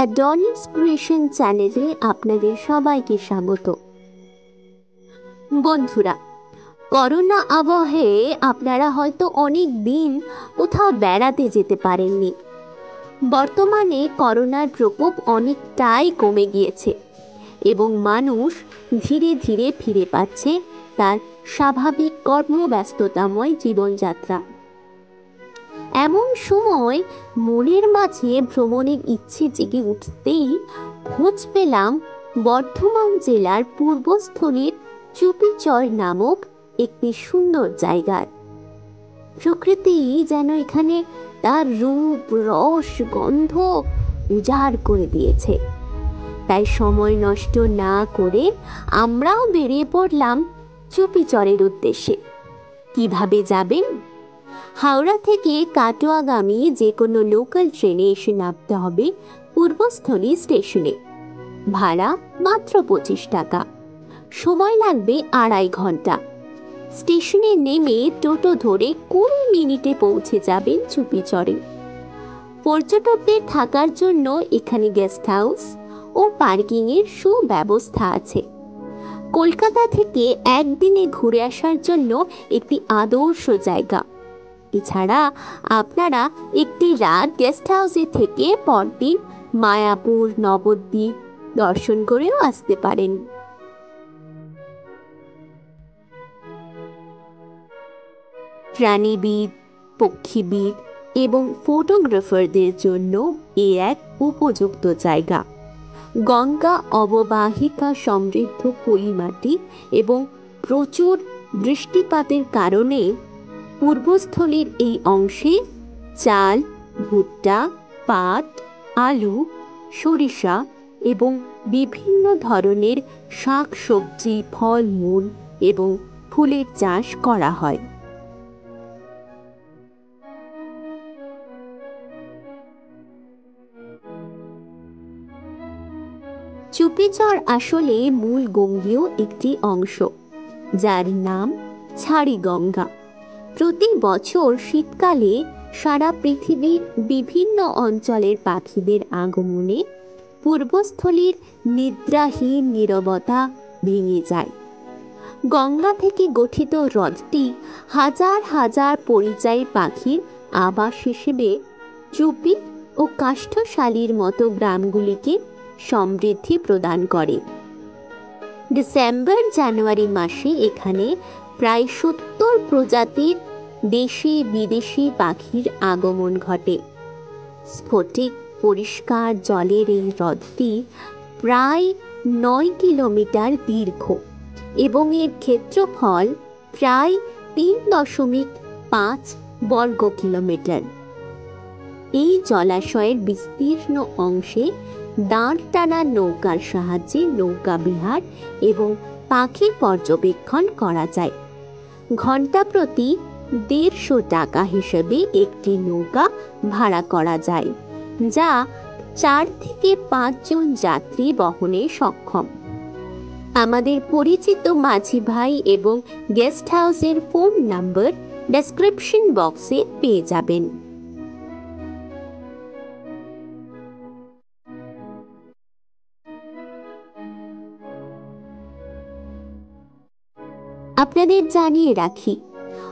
অ্যাডনিস creation চ্যানেলে আপনাদের সবাইকে স্বাগত। বন্ধুরা, করোনা আবহে আপনারা হয়তো অনেক দিন কোথাও বেড়াতে যেতে পারেননি। বর্তমানে করোনার প্রকোপ অনেকটাই কমে গিয়েছে এবং মানুষ ধীরে ধীরে ফিরে পাচ্ছে তার স্বাভাবিক কর্মব্যস্ততাময় জীবনযাত্রা। এমন সময় মনের মাঝে ভ্রমণের ইচ্ছে জেগে উঠতেই খোঁজ পেলাম বর্ধমান জেলার পূর্বস্থলীর চুপিচর নামক একটি সুন্দর জায়গার। প্রকৃতি যেন এখানে তার রূপ, রস, গন্ধ উজাড় করে দিয়েছে। তাই সময় নষ্ট না করে আমরাও বেরিয়ে পড়লাম চুপিচরের উদ্দেশ্যে। কিভাবে যাবেন? হাওড়া থেকে কাটোয়াগামী যে কোনো লোকাল ট্রেনে এসে নামতে হবে পূর্বস্থলী স্টেশনে। ভাড়া মাত্র 25 টাকা। সময় লাগবে 2.5 ঘন্টা। স্টেশনে নেমে টোটো ধরে 20 মিনিটে পৌঁছে যাবেন চুপিচরে। পর্যটকদের থাকার জন্য এখানে গেস্ট হাউস ও পার্কিংয়ের সুব্যবস্থা আছে। কলকাতা থেকে একদিনে ঘুরে আসার জন্য একটি আদর্শ জায়গা। এছাড়া আপনারা একটি রাত গেস্ট হাউসে থেকে পরদিন মায়াপুর, নবদ্বীপ দর্শন করেও আসতে পারেন। প্রাণীবিদ, পক্ষীবিদ এবং ফটোগ্রাফারদের জন্য এ এক উপযুক্ত জায়গা। গঙ্গা অববাহিকা সমৃদ্ধ পলিমাটি এবং প্রচুর বৃষ্টিপাতের কারণে পূর্বস্থলীর এই অংশে চাল, ভুট্টা, পাট, আলু, সরিষা এবং বিভিন্ন ধরনের শাক সবজি, ফলমূল এবং ফুলের চাষ করা হয়। চুপিচর আসলে মূল গঙ্গীয় একটি অংশ, যার নাম ছাড়িগঙ্গা। প্রতি বছর শীতকালে সারা পৃথিবীর বিভিন্ন অঞ্চলের পাখিদের আগমনে পূর্বস্থলীর নিদ্রাহীন নীরবতা ভেঙে যায়। গঙ্গা থেকে গঠিত হ্রদটি হাজার হাজার পরিযায়ী পাখির আবাস হিসেবে চুপি ও কাষ্ঠশালীর মতো গ্রামগুলিকে সমৃদ্ধি প্রদান করে। ডিসেম্বর-জানুয়ারি মাসে এখানে প্রায় 70 প্রজাতির দেশি বিদেশি পাখির আগমন ঘটে। স্ফটিক পরিষ্কার জলের এই হ্রদটি প্রায় 9 কিলোমিটার দীর্ঘ এবং এর ক্ষেত্রফল প্রায় 3.5 বর্গ কিলোমিটার। এই জলাশয়ের বিস্তীর্ণ অংশে দাঁড় টানা নৌকার সাহায্যে নৌকা বিহার এবং পাখি পর্যবেক্ষণ করা যায়। ঘন্টা প্রতি 150 টাকা হিসেবে একটি নৌকা ভাড়া করা যায়, যা 4 থেকে 5 জন যাত্রী বহনে সক্ষম। আমাদের পরিচিত মাঝি ভাই এবং গেস্ট হাউসের ফোন নাম্বার ডেসক্রিপশন বক্সে পেয়ে যাবেন। আপনাদের জানিয়ে রাখি,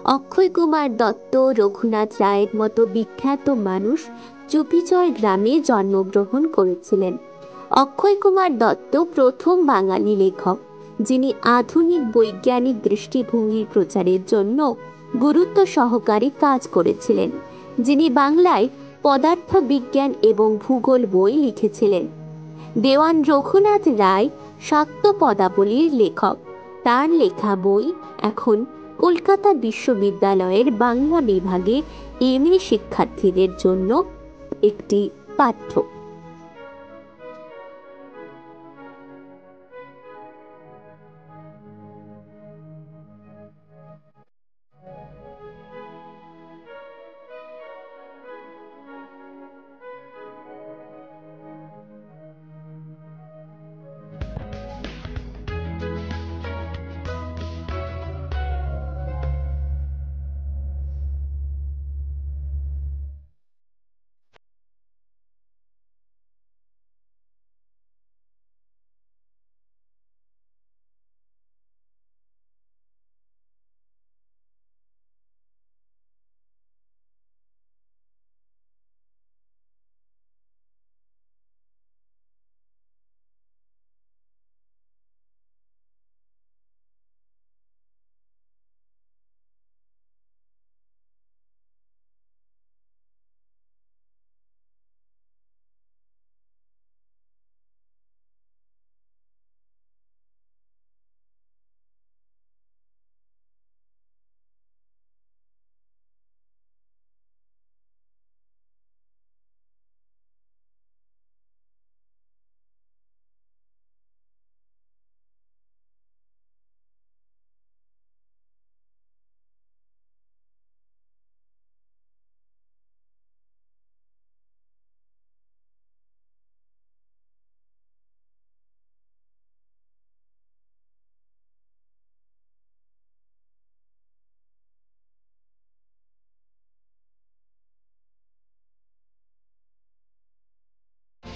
অক্ষয় কুমার দত্ত, রঘুনাথ রায়ের মতো বিখ্যাত মানুষ চুপিচর গ্রামে জন্মগ্রহণ করেছিলেন। অক্ষয় কুমার দত্ত প্রথম বাঙালি লেখক যিনি আধুনিক বৈজ্ঞানিক দৃষ্টিভঙ্গির প্রচারের জন্য গুরুত্ব সহকারে কাজ করেছিলেন, যিনি বাংলায় পদার্থ বিজ্ঞান এবং ভূগোল বই লিখেছিলেন। দেওয়ান রঘুনাথ রায় শাক্ত পদাবলীর লেখক। তার লেখা বই এখন কলকাতা বিশ্ববিদ্যালয়ের বাংলা বিভাগে MA শিক্ষার্থীদের জন্য একটি পাঠ্য।